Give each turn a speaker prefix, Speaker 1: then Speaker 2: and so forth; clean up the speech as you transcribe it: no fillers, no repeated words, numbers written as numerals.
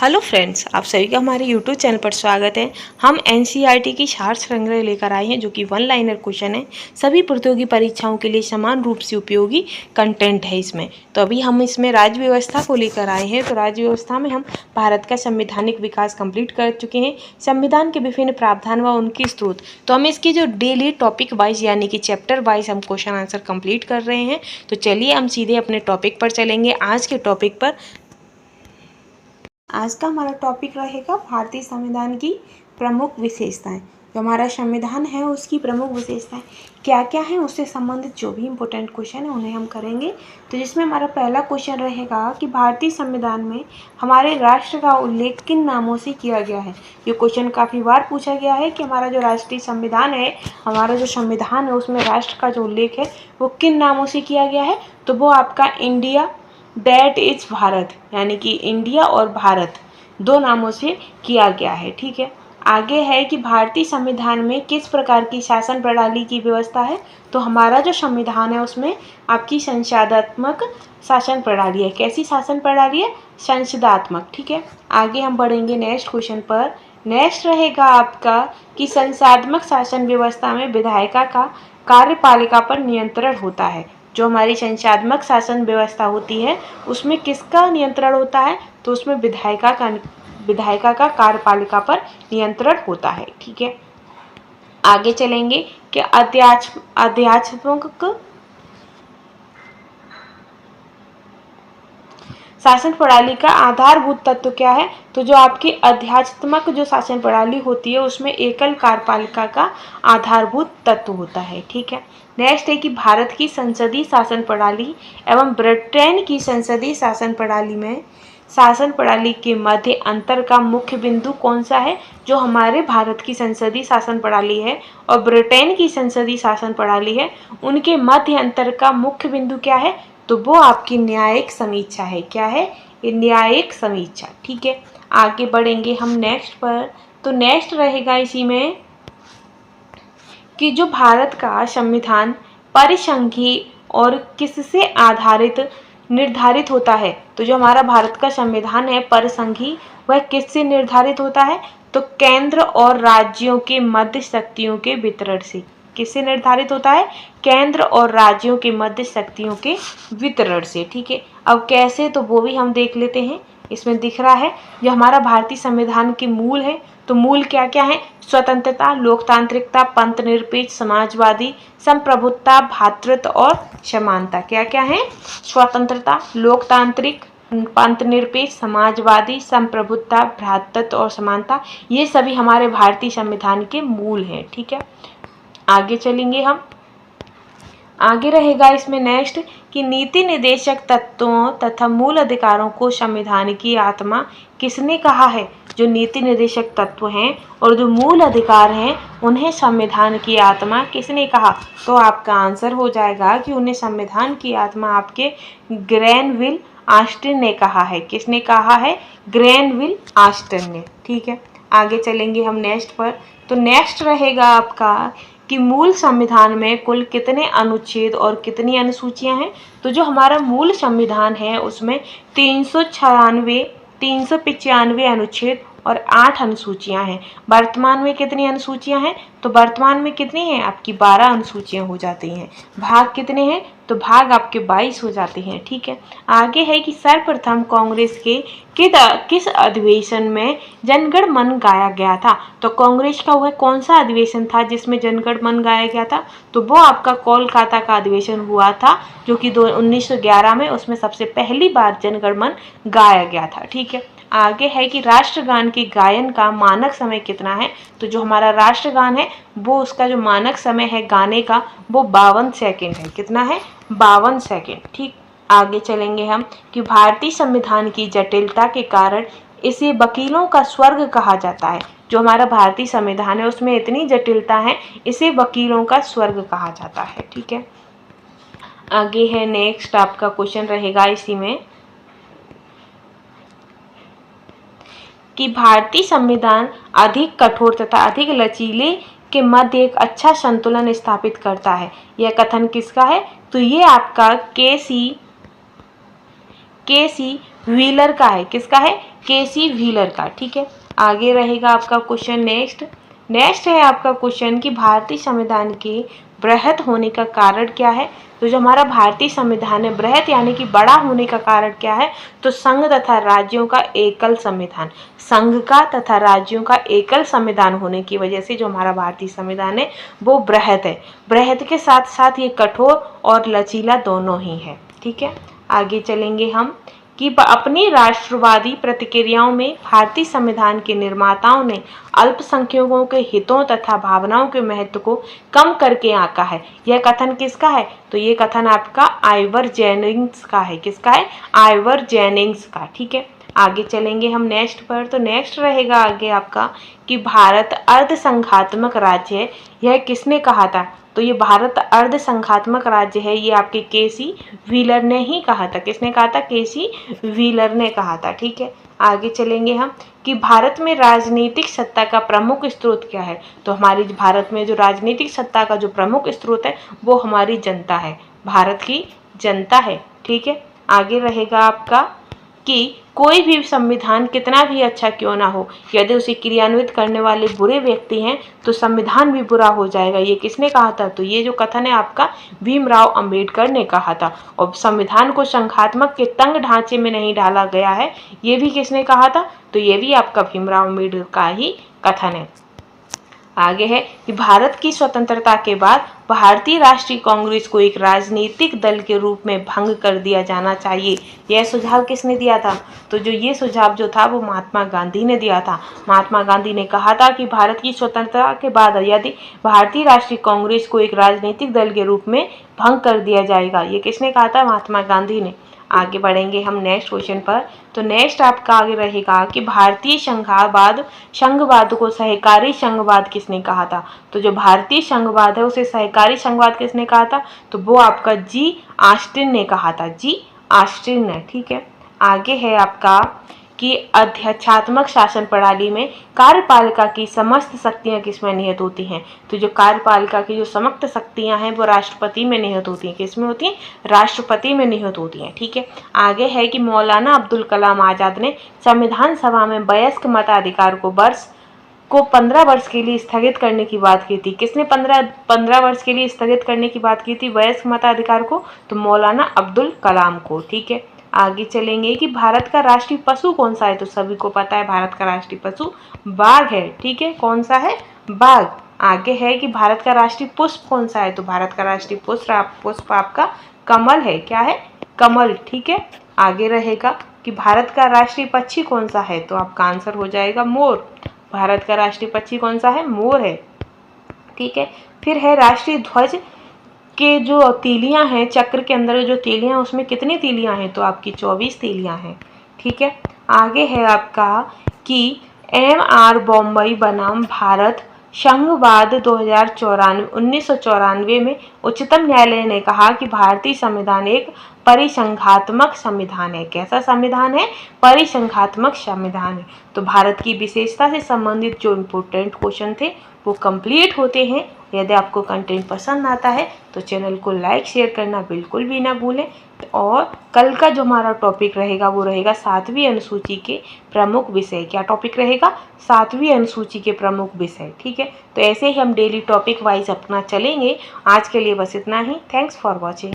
Speaker 1: Hello friends, आप सभी का हमारे यूट्यूब चैनल पर स्वागत है। हम एनसीईआरटी की सार संग्रह लेकर आए हैं जो कि वन लाइनर क्वेश्चन है। सभी प्रतियोगी परीक्षाओं के लिए समान रूप से उपयोगी कंटेंट है इसमें। तो अभी हम इसमें राज्य व्यवस्था को लेकर आए हैं। तो राज्य व्यवस्था में हम भारत का संवैधानिक विकास कंप्लीट कर चुके हैं, संविधान के विभिन्न प्रावधान व उनकी स्रोत। तो हम इसकी जो डेली टॉपिक वाइज यानी कि चैप्टर वाइज हम क्वेश्चन आंसर कंप्लीट कर रहे हैं। तो चलिए हम सीधे अपने टॉपिक पर चलेंगे। आज के टॉपिक पर आज का हमारा टॉपिक रहेगा भारतीय संविधान की प्रमुख विशेषताएं। जो हमारा संविधान है उसकी प्रमुख विशेषताएं क्या क्या हैं, उससे संबंधित जो भी इम्पोर्टेंट क्वेश्चन है उन्हें हम करेंगे। तो जिसमें हमारा पहला क्वेश्चन रहेगा कि भारतीय संविधान में हमारे राष्ट्र का उल्लेख किन नामों से किया गया है। ये क्वेश्चन काफ़ी बार पूछा गया है कि हमारा जो राष्ट्रीय संविधान है, हमारा जो संविधान है उसमें राष्ट्र का जो उल्लेख है वो किन नामों से किया गया है। तो वो आपका इंडिया दैट इज भारत यानी कि इंडिया और भारत दो नामों से किया गया है। ठीक है, आगे है कि भारतीय संविधान में किस प्रकार की शासन प्रणाली की व्यवस्था है। तो हमारा जो संविधान है उसमें आपकी संसदात्मक शासन प्रणाली है। कैसी शासन प्रणाली है? संसदात्मक। ठीक है, आगे हम बढ़ेंगे नेक्स्ट क्वेश्चन पर। नेक्स्ट रहेगा आपका कि संसदात्मक शासन व्यवस्था में विधायिका का कार्यपालिका पर नियंत्रण होता है। जो हमारी संसदात्मक शासन व्यवस्था होती है उसमें किसका नियंत्रण होता है? तो उसमें विधायिका का कार्यपालिका पर नियंत्रण होता है। ठीक है, आगे चलेंगे कि अध्यात्मक शासन प्रणाली का आधारभूत तत्व क्या है। तो जो आपकी अध्यात्मक जो शासन प्रणाली होती है उसमें एकल कार्यपालिका का आधारभूत तत्व होता है। ठीक है, नेक्स्ट है कि भारत की संसदीय शासन प्रणाली एवं ब्रिटेन की संसदीय शासन प्रणाली में शासन प्रणाली के मध्य अंतर का मुख्य बिंदु कौन सा है। जो हमारे भारत की संसदीय शासन प्रणाली है और ब्रिटेन की संसदीय शासन प्रणाली है उनके मध्य अंतर का मुख्य बिंदु क्या है। तो वो आपकी न्यायिक समीक्षा है। क्या है? ये न्यायिक समीक्षा। ठीक है, आगे बढ़ेंगे हम नेक्स्ट पर। तो नेक्स्ट रहेगा इसी में कि जो भारत का संविधान परिसंघीय और किससे आधारित निर्धारित होता है। तो जो हमारा भारत का संविधान है परिसंघीय, वह किससे निर्धारित होता है। तो केंद्र और राज्यों के मध्य शक्तियों के वितरण से। किससे निर्धारित होता है? केंद्र और राज्यों के मध्य शक्तियों के वितरण से। ठीक है, अब कैसे, तो वो भी हम देख लेते हैं। इसमें दिख रहा है जो हमारा भारतीय संविधान के मूल है। तो मूल क्या क्या है? स्वतंत्रता, लोकतांत्रिकता, पंथनिरपेक्ष, समाजवादी, संप्रभुत्ता, भ्रातृत्व और समानता। क्या क्या है? स्वतंत्रता, लोकतांत्रिक, पंथनिरपेक्ष, समाजवादी, संप्रभुत्ता, भ्रातृत्व और समानता, ये सभी हमारे भारतीय संविधान के मूल हैं। ठीक है, आगे चलेंगे हम। आगे रहेगा इसमें नेक्स्ट कि नीति निर्देशक तत्वों तथा मूल अधिकारों को संविधान की आत्मा किसने कहा है। जो नीति निर्देशक तत्व हैं और जो मूल अधिकार हैं उन्हें संविधान की आत्मा किसने कहा। तो आपका आंसर हो जाएगा कि उन्हें संविधान की आत्मा आपके ग्रैनविल आस्टिन ने कहा है। किसने कहा है? ग्रैनविल आस्टिन ने। ठीक है, आगे चलेंगे हम नेक्स्ट पर। तो नेक्स्ट रहेगा आपका कि मूल संविधान में कुल कितने अनुच्छेद और कितनी अनुसूचियां हैं। तो जो हमारा मूल संविधान है उसमें 395 अनुच्छेद और 8 अनुसूचियां हैं। वर्तमान में कितनी अनुसूचियां हैं? तो वर्तमान में कितनी हैं? आपकी 12 अनुसूचियां हो जाती हैं। भाग कितने हैं? तो भाग आपके 22 हो जाते हैं। ठीक है, आगे है कि सर्वप्रथम कांग्रेस के किस अधिवेशन में जनगण मन गाया गया था। तो कांग्रेस का वह कौन सा अधिवेशन था जिसमें जनगण मन गाया गया था। तो वो आपका कोलकाता का अधिवेशन हुआ था जो कि 1911 में, उसमें सबसे पहली बार जनगण मन गाया गया था। ठीक है, आगे है कि राष्ट्रगान के गायन का मानक समय कितना है। तो जो हमारा राष्ट्रगान है वो उसका जो मानक समय है गाने का वो 52 सेकंड है। कितना है? 52 सेकंड। ठीक, आगे चलेंगे हम कि भारतीय संविधान की जटिलता के कारण इसे वकीलों का स्वर्ग कहा जाता है। जो हमारा भारतीय संविधान है उसमें इतनी जटिलता है, इसे वकीलों का स्वर्ग कहा जाता है। ठीक है, आगे है नेक्स्ट आपका क्वेश्चन रहेगा इसी में कि भारतीय संविधान अधिक कठोर तथा अधिक लचीले के मध्य एक अच्छा संतुलन स्थापित करता है। यह कथन किसका है? तो ये आपका के सी व्हीलर का है। किसका है? केसी व्हीलर का। ठीक है, आगे रहेगा आपका क्वेश्चन नेक्स्ट है आपका क्वेश्चन कि भारतीय संविधान के बृहत होने का कारण क्या है। तो जो हमारा भारतीय संविधान है, बृहत यानी कि बड़ा होने का कारण क्या है, तो संघ तथा राज्यों का एकल संविधान, संघ का तथा राज्यों का एकल संविधान होने की वजह से जो हमारा भारतीय संविधान है वो बृहत है। बृहत के साथ साथ ये कठोर और लचीला दोनों ही है। ठीक है, आगे चलेंगे हम कि अपनी राष्ट्रवादी प्रतिक्रियाओं में भारतीय संविधान के निर्माताओं ने अल्पसंख्यकों के हितों तथा भावनाओं के महत्व को कम करके आंका है। यह कथन किसका है, तो ये कथन आपका आइवर जेनिंग्स का है। किसका है, आइवर जेनिंग्स का। ठीक है, आगे चलेंगे हम नेक्स्ट पर। तो नेक्स्ट रहेगा आगे आपका कि भारत अर्धसंघात्मक राज्य है, यह किसने कहा था। तो ये भारत अर्धसंघात्मक राज्य है, ये आपके केसी व्हीलर ने ही कहा था। किसने कहा था, केसी व्हीलर ने कहा था। ठीक है, आगे चलेंगे हम कि भारत में राजनीतिक सत्ता का प्रमुख स्रोत क्या है। तो हमारी भारत में जो राजनीतिक सत्ता का जो प्रमुख स्रोत है वो हमारी जनता है, भारत की जनता है। ठीक है, आगे रहेगा आपका कि कोई भी संविधान कितना भी अच्छा क्यों ना हो, यदि उसे क्रियान्वित करने वाले बुरे व्यक्ति हैं तो संविधान भी बुरा हो जाएगा। ये किसने कहा था, तो ये जो कथन है आपका भीमराव अंबेडकर ने कहा था। और संविधान को संघात्मक के तंग ढांचे में नहीं डाला गया है, ये भी किसने कहा था, तो ये भी आपका भीमराव अंबेडकर का ही कथन है। आगे है कि भारत की स्वतंत्रता के बाद भारतीय राष्ट्रीय कांग्रेस को एक राजनीतिक दल के रूप में भंग कर दिया जाना चाहिए। यह सुझाव किसने दिया था, तो जो ये सुझाव जो था वो महात्मा गांधी ने दिया था। महात्मा गांधी ने कहा था कि भारत की स्वतंत्रता के बाद यदि भारतीय राष्ट्रीय कांग्रेस को एक राजनीतिक दल के रूप में भंग कर दिया जाएगा। ये किसने कहा था, महात्मा गांधी ने। आगे बढ़ेंगे हम नेक्स्ट क्वेश्चन पर। तो नेक्स्ट आपका आगे रहेगा कि भारतीय संघवाद को सहकारी संघवाद किसने कहा था। तो जो भारतीय संघवाद है उसे सहकारी संघवाद किसने कहा था, तो वो आपका जी ऑस्टिन ने कहा था, जी ऑस्टिन ने। ठीक है, आगे है आपका कि अध्यक्षात्मक शासन प्रणाली में कार्यपालिका की समस्त शक्तियां किसमें निहित होती हैं। तो जो कार्यपालिका की जो समस्त शक्तियां हैं वो राष्ट्रपति में निहित होती हैं। किसमें होती हैं, राष्ट्रपति में निहित होती हैं। ठीक है, आगे है कि मौलाना अब्दुल कलाम आजाद ने संविधान सभा में वयस्क मताधिकार को 15 वर्ष के लिए स्थगित करने की बात की थी। किसने 15 वर्ष के लिए स्थगित करने की बात की थी वयस्क मताधिकार को, तो मौलाना अब्दुल कलाम को। ठीक है, आगे चलेंगे कि भारत का राष्ट्रीय पशु कौन सा है। तो सभी को पता है भारत का राष्ट्रीय पशु बाघ है। ठीक है, कौन सा है, बाघ। आगे है कि भारत का राष्ट्रीय पुष्प कौन सा है। तो भारत का राष्ट्रीय पुष्प आपका कमल है। क्या है, कमल। ठीक है, आगे रहेगा कि भारत का राष्ट्रीय पक्षी कौन सा है। तो आपका आंसर हो जाएगा मोर। भारत का राष्ट्रीय पक्षी कौन सा है, मोर है। ठीक है, फिर है राष्ट्रीय ध्वज के जो तीलियां हैं, चक्र के अंदर जो तीलियां हैं उसमें कितनी तीलियां हैं, तो आपकी 24 तीलियां हैं। ठीक है, आगे है आपका कि MR बॉम्बई बनाम भारत संघवाद 1994 में उच्चतम न्यायालय ने कहा कि भारतीय संविधान एक परिसंघात्मक संविधान है। कैसा संविधान है, परिसंघात्मक संविधान है। तो भारत की विशेषता से संबंधित जो इम्पोर्टेंट क्वेश्चन थे वो कंप्लीट होते हैं। यदि आपको कंटेंट पसंद आता है तो चैनल को लाइक शेयर करना बिल्कुल भी ना भूलें। और कल का जो हमारा टॉपिक रहेगा वो रहेगा 7वीं अनुसूची के प्रमुख विषय। क्या टॉपिक रहेगा, 7वीं अनुसूची के प्रमुख विषय। ठीक है, तो ऐसे ही हम डेली टॉपिक वाइज अपना चलेंगे। आज के लिए बस इतना ही। Thanks for watching.